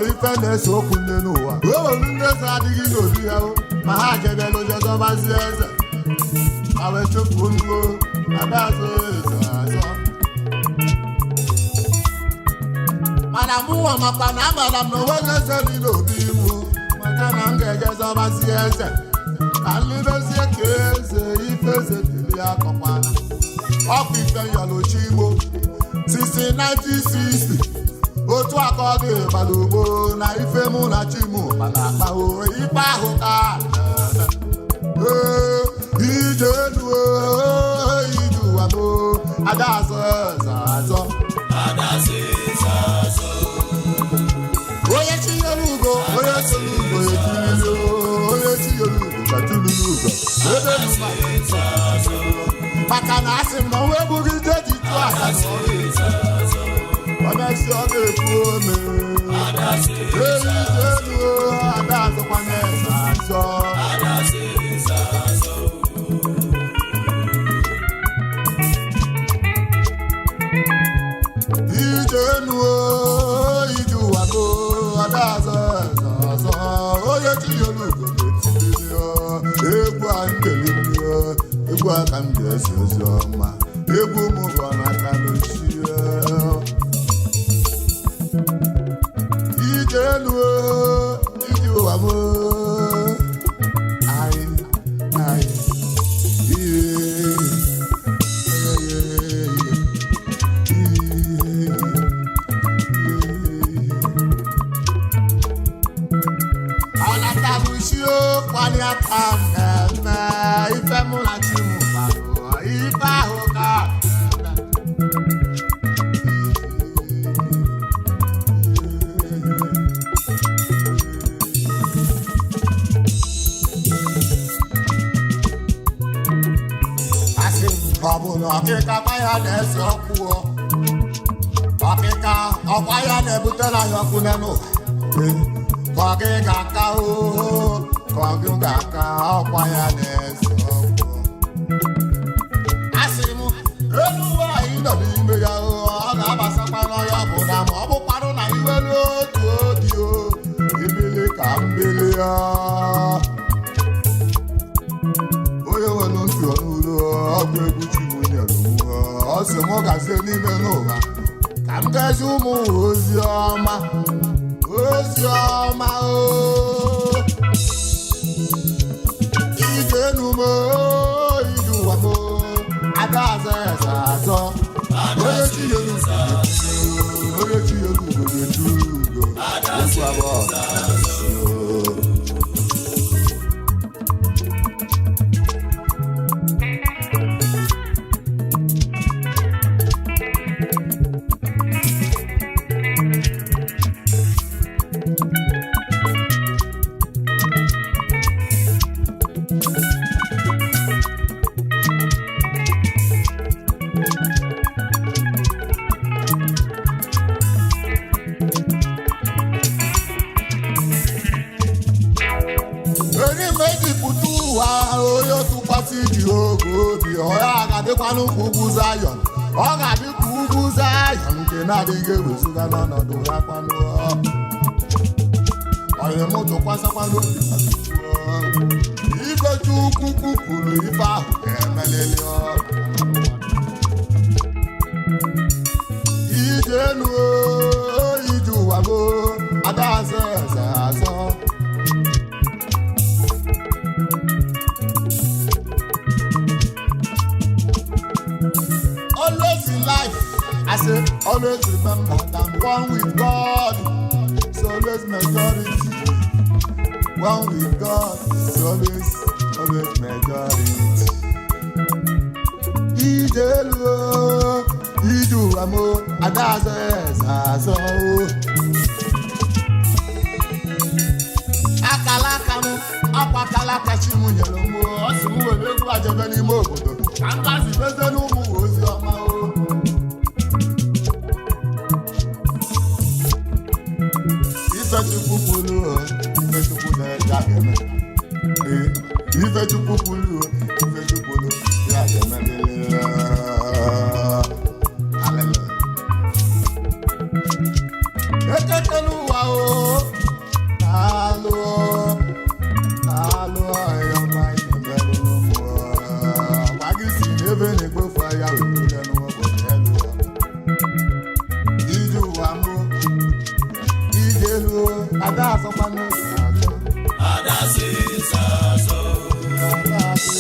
Ifeanyi okwu nne n'ụwa ndị eze adịghị n'obi ya ma ha jebelu jezọbazi eze ma wee chefuo nuo adazụ eze azọ mana mụnwa makwa na amara m na onweghị eze dị n'obi iwu maka na m ga-ejezọbazi eze ka nlibezie ka eze ife eze dịrị ya kọkwana ọkụ Ifeanyi Olochi Igbo sisi 1960 otu aka ọ ga-ebala ugbo na ife mụ na chi mụ mana akpawo ikpe ahụ ka ije elu ije ụwa m adazụ eze azọ onye chinyere ugo onye chiri ugo ejirili onye chinyere ugo ka chirili ugo maka na asị m na onwe bụghị ije ji tụọ aka n'ọrụ Ọmesi ọ ga-ekwu ome eyi elu adazụkwa n'eze azọ ije enu ije ụwa go adazụ eze azọ onye chinyere ugo ga-etili egwu anyị ga-elili egwu aka m ga-esi ozi ọma egwu m bụ n'aka n'ochie elu iji ụwa m anatabushio kwali aka mmemme ife mụ na chi m gbarụ ife ahụ ka ọ bụ na ọkịka kwa ya na-ese ọkụ ọkịka ọkwa ya na-ebutela ya ọkụ n'ụwa ka ọ gị ga-aka ka ọ gị ga-aka ọkwa ya na-ese ọkụ asị m elu ụwa anyị nọ n'ime ya ọ ga-agbasakwa n'ọya bụ na ma ọ bụkwarụ na iwe n'otu odi ibili ka mbili ya onye nwere ntị ọnụụlọ ọgwụ egwu chi m nyere ọ sị m gazie n'ime n'ụwa ka m gazi ụmụ ozi ọma ije enu m ije ụwa m adazụ eze azọ onye chinyere ugo ga-eju ugo okwu abụọ dịkwanụ ka ugwu Zayọn ọ ga-adị ka ugwu Zayọn nke na-adịghị ewezuga n'ọnọdụ ya kwanụ onye moto kwasakwanụ ife Chukwu kwuru ife ahụ ga-emelili ije enu ije ụwa go adazụ eze azọ always in life I say always remember that one with God is always majority. One with God is always majority. Ije elu ije ụwa mo adazo ezazo akalaka m akwa kalaka chi m nyere m ọ sị m were egwu ajebe n'ime obodo ka m gazi beze n'ụmụ ozi ọma Ifechukwu kwuru Ifechukwu na-eje aga-eme Ifechukwu kwuru Ifechukwu ya ga-eme ekekele ụwa alụ ayọma imeberụ gwa gị si n'ebe na-egbofu ahịa wepụle n'ụbọchị elu ije ụwa mbụ ije elu ada asọkwa n'oge azọ Ada sị sasọ ada asọ